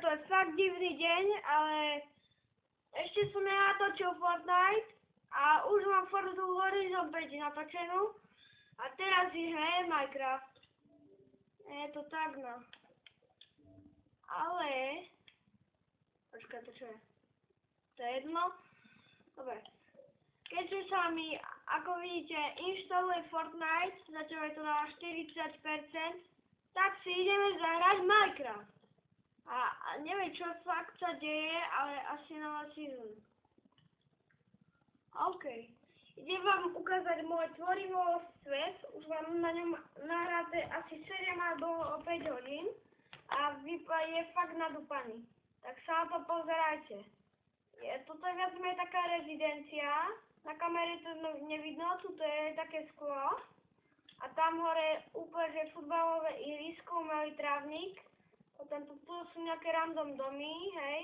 to je fakt divný deň, ale ešte som nenatočil Fortnite a už mám Forza Horizon 5 natočenú a teraz si hrajem Minecraft. Je to tak, no. Ale... Počkaj, to čo je? To je jedno? Dobre. Keďže sa mi, ako vidíte, inštaluje Fortnite, zatiaľ je to na 40%, tak si ideme zahrať Minecraft. A neviem, čo fakt sa deje, ale asi nová season. OK. Idem vám ukázať môj tvorivý svet. Už mám na ňom nahraté asi 7 alebo 5 hodín. A je fakt nadúpaný. Tak sa na to pozerajte. Toto je viac menej taká rezidencia. Na kamere to nevidno, tuto je také sklo. A tam hore úplne, že futbalové ihrisko, malý trávnik. Potom tu sú nejaké random domy, hej.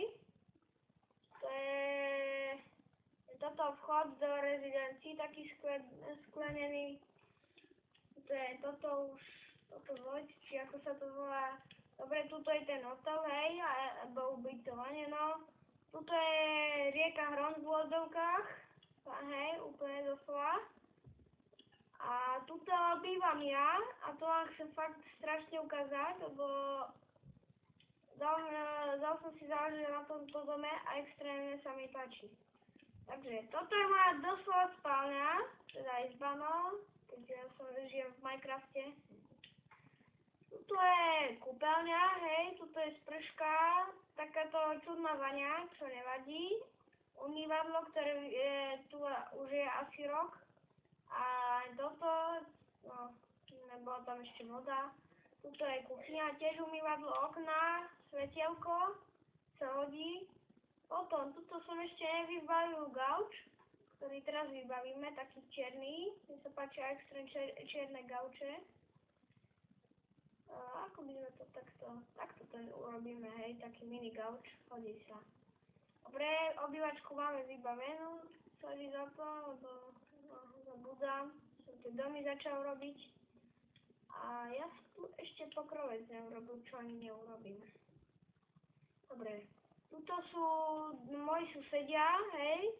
To je toto vchod do rezidencií, taký sklenený. To je toto už, toto Vojt, či ako sa to volá. Dobre, tuto je ten hotel, hej, alebo ubytovanie, no. Tuto je rieka Hron v Lodovkách, hej, úplne doslova. A tuto bývam ja, a to vám chcem fakt strašne ukázať, lebo dal som si záležať na tomto dome a extrémne sa mi páči. Takže toto je moja doslova spálňa, teda izba, no, keďže ja žijem v Minecrafte. Tuto je kúpeľňa, hej, tuto je sprška, takáto čudná vaňa, čo nevadí. Umývadlo, ktoré tu už je asi rok. A toto, no, nebola tam ešte voda. Tuto je kuchyňa, tiež umývadlo, okná, svetielko, sa hodí. Potom, tuto som ešte nevybavil gauč, ktorý teraz vybavíme, taký čierny. Mne sa páčia extrém čierne gauče. Ako by sme to takto to urobíme, hej, taký mini gauč, hodí sa. Dobre, obývačku máme vybavenú, sorry za to, lebo zabudám, som tie domy začal robiť. A ja som tu ešte pokrovec neurobil, čo ani neurobím. Dobre, tuto sú moji susedia, hej,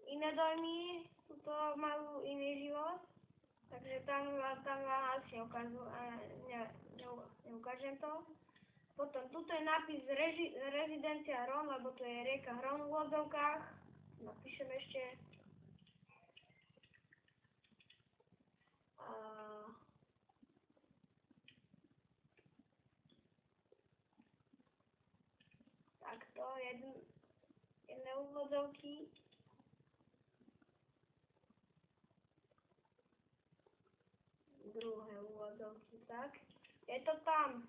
iné domy, tuto majú iný život, takže tam vám asi neukážem to. Potom, tuto je nápis rezidencia Hron, lebo to je rieka Hron v Lodovkách, napíšem ešte. Takto, jedné úvodzovky. Druhé úvodzovky, tak. Je to tam.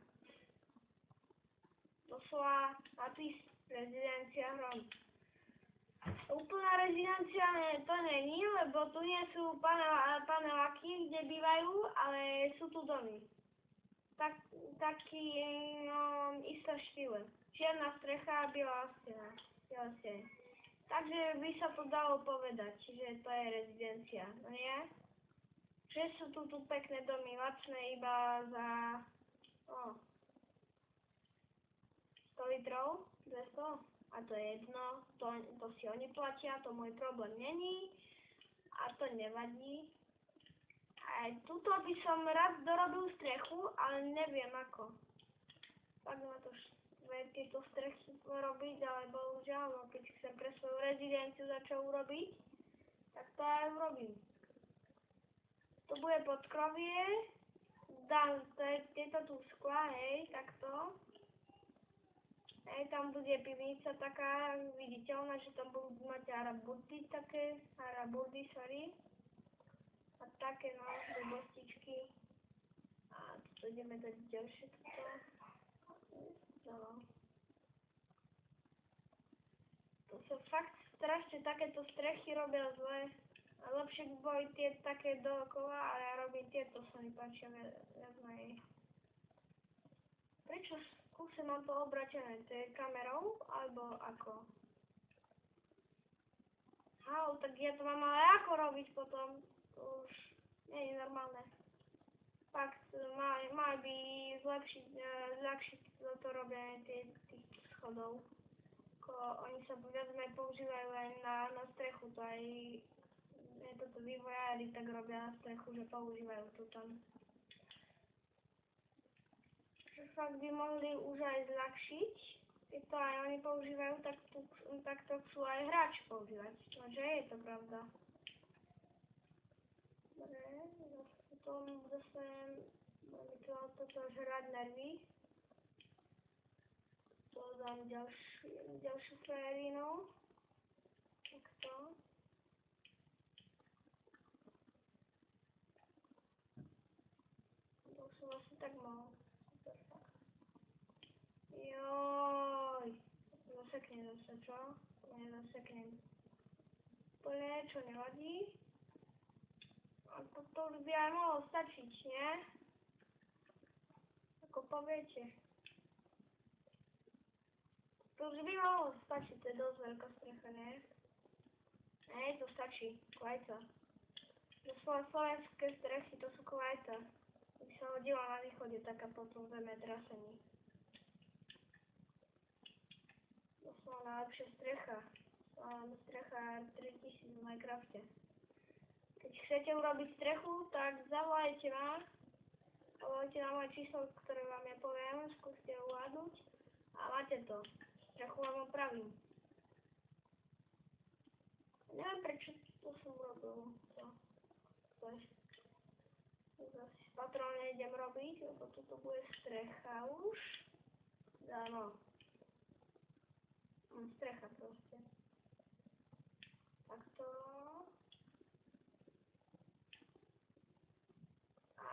Doslova napis rezidencia Hron. Úplná rezidencia to není, lebo tu nie sú paneláky, kde bývajú, ale sú tu domy. Taký istá štýle. Čierna strecha, biela stena. Takže by sa to dalo povedať, že to je rezidencia, no nie? Že sú tu pekné domy, lacné iba za 100 litrov, 200, a to je jedno, to si oni platia, to môj problém není a to nevadí. Aj tuto by som rád dorobil strechu, ale neviem ako. Tak ma to tieto strechy robiť, ale bohužiaľ, keď chcem pre svoju rezidenciu začal urobiť, tak to aj urobím. To bude podkrovie, dám tieto tu skla, hej, takto. Hej, tam bude pivnica taká viditeľná, že tam budú mať araburdy také, sorry. A také, no, blbostičky. A tu ideme dať ďalšie toto. No. To sa fakt strašne takéto strechy robia zle. A lepšie by boli tie také dookola, ale ja robím tieto, sa mi páčia viac menej. Prečo skúsim mám to obratené? To je kamerou, alebo ako? Tak ja to mám ale ako robiť potom? To už nie je normálne. Fakt, mal by zľahčiť toto robenie tých schodov. Oni sa povedzme používajú aj na strechu, to aj toto vývojári tak robia na strechu, že používajú to tam. Že fakt by mohli už aj zľahčiť, keď to aj oni používajú, tak to chcú aj hráči používať, že je to pravda. Dobre, potom zase máme toto žrať nervy. To dám ďalšiu frajerinu. Takto. To som asi tak mal. Super, fakt. Joj. Zaseknem zase, čo? Nezaseknem. Úplne, čo nevadí. A to už by aj mohlo stačiť, nie? Ako poviete. To už by mohlo stačiť, to je dosť veľká strecha, nie? Nej, to stačí, kvajta. To sú slovenské strechy, to sú kvajta. By sa hodila na východe taká potom zemetrasení. To sú najlepšia strecha. Strecha 3000 v Minecrafte. Keď chcete urobiť strechu, tak zavolajte ma. Zavolajte na moje číslo, ktoré vám ja poviem, skúste ovládnuť. A máte to. Strechu vám opravím. Neviem prečo to som urobil. Zase s patron nejdem robiť, lebo toto bude strecha už. Áno. Strecha proste. Takto. A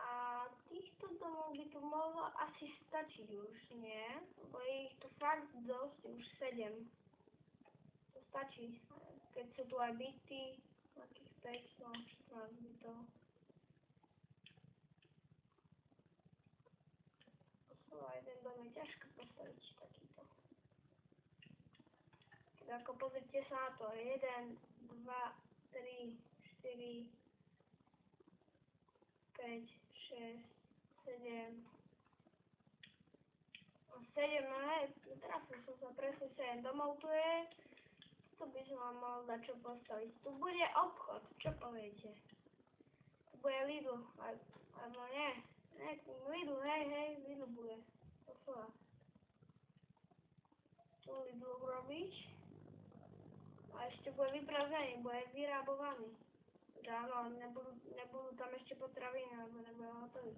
týchto domov by tu mohlo asi stačiť už, nie? Lebo je ich tu fakt dosť, už 7. To stačí. Keď sú tu aj byty, takých 5, no 14 bytov. Jeden dom je ťažko postaviť takýto. Tak ako pozrite sa na to. 1, 2, 3, 4, 5, 6, 7. 7, no hej, teraz som sa presne 7 domov tu je. Tu by som vám mohol dať čo postaviť. Tu bude obchod, čo poviete? Tu bude Lidl, alebo nie. Lidl, hej, Lidl bude. Poslova. Tu Lidl urobiť. A ešte bude vypražený, bude vyrábovaný. Áno, nebudú tam ešte potraviny, alebo nebude hotový.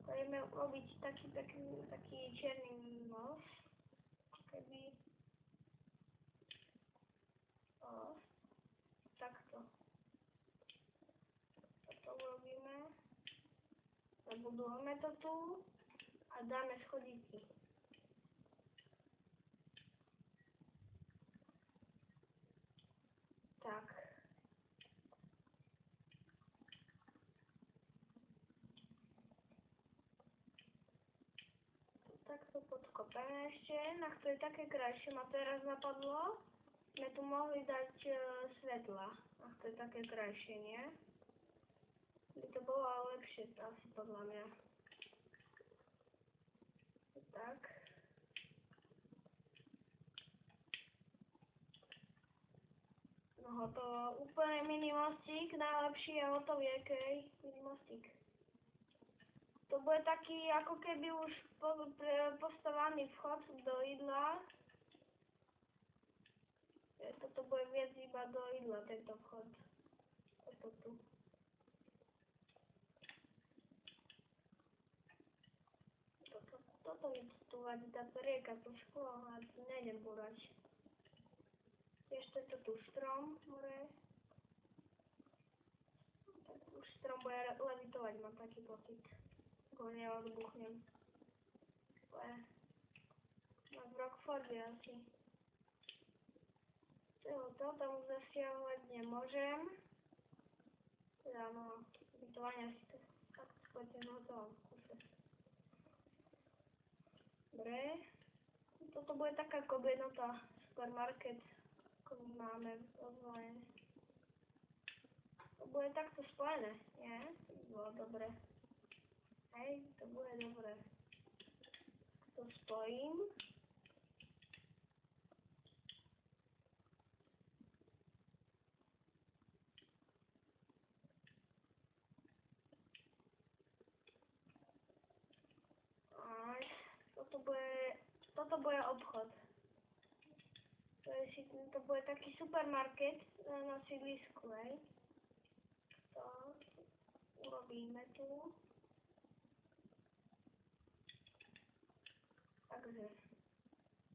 Budeme robiť taký čierny nos. Keby... takto. Toto urobíme. Zabudujeme to tu a dáme schodíky. Tak. Takto podkopeme ešte, na to je také krajšie, ma teraz napadlo. Sme tu mohli dať svetla, ach to je také krajšie, nie? By to bolo lepšie asi podľa mňa. Tak. No hotovo, úplne mini mostík, najlepší je hotový, akej mini mostík. To bude taký, ako keby už postavaný vchod do jídla. Toto bude viac iba do jídla, tento vchod. Toto tu. Toto mi tu vadí, táto rieka, to šklo, a nejdem búrať. Ešte to tu strom, more. Tak už strom bude levitovať, mám taký pocit. Ho neodbuchnem. V Rockforde asi. To tam už zasiahovať nemôžem. Teda no, bytovania si to tak skôrte na tom kuse. Dobre. Toto bude taká kobenota, supermarket, ako my máme online. To bude takto spojené, nie? To by bolo dobre. Hej, to bude dobre. To spojím. toto bude obchod. To bude taký supermarket na sídlisku, hej. To urobíme tu. Takže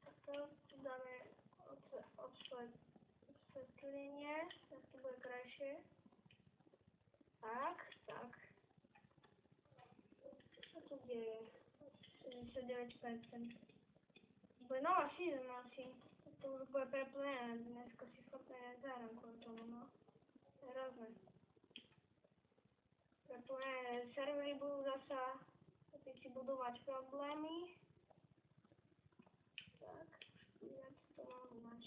toto tu dáme osvetlenie, tak to bude krajšie. Tak. Čo sa tu deje? 69%. Bude nová sezóna asi. To už bude preplnené. Dneska si fakt nezahrám kvôli tomu, no. To je hrozné. Preplnené servery budú zasa. Si budú mať problémy. Tak, viac to mám mať.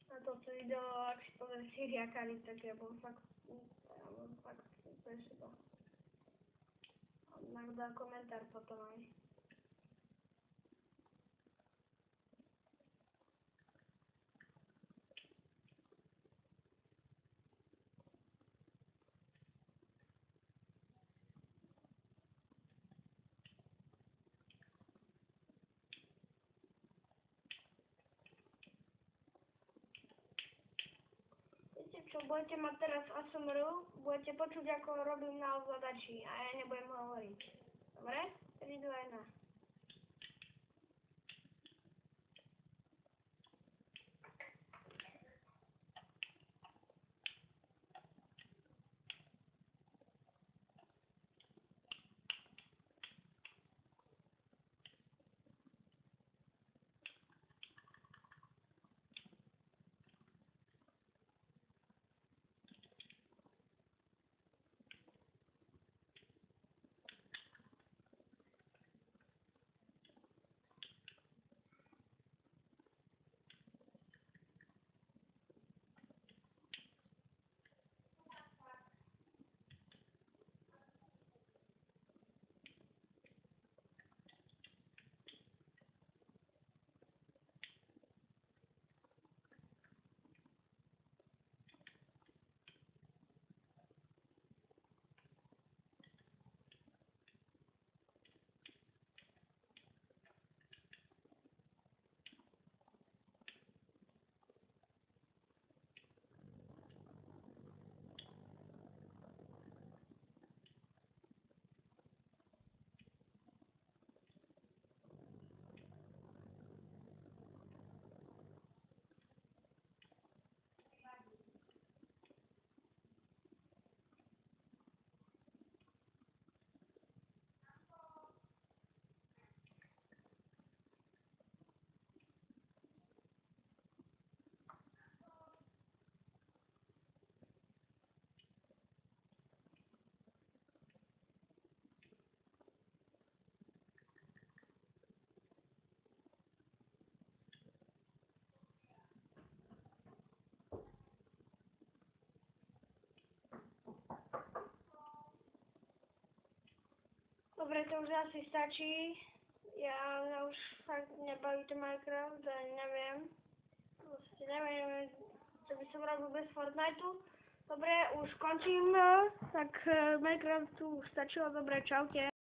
Na toto video, ak si pozrie Syria Kali, tak ja bol fakt úplne super. Mám dal komentár potom aj. Čo budete mať teraz ASMR, budete počuť, ako robím na ovládači a ja nebudem hovoriť. Dobre? 3, 2, 1. Dobre, to už asi stačí. Ja už fakt nebaví ten Minecraft, ani neviem. Proste neviem, čo by som robil bez Fortniteu. Dobre, už končím, tak Minecraft už stačilo. Dobre, čaute.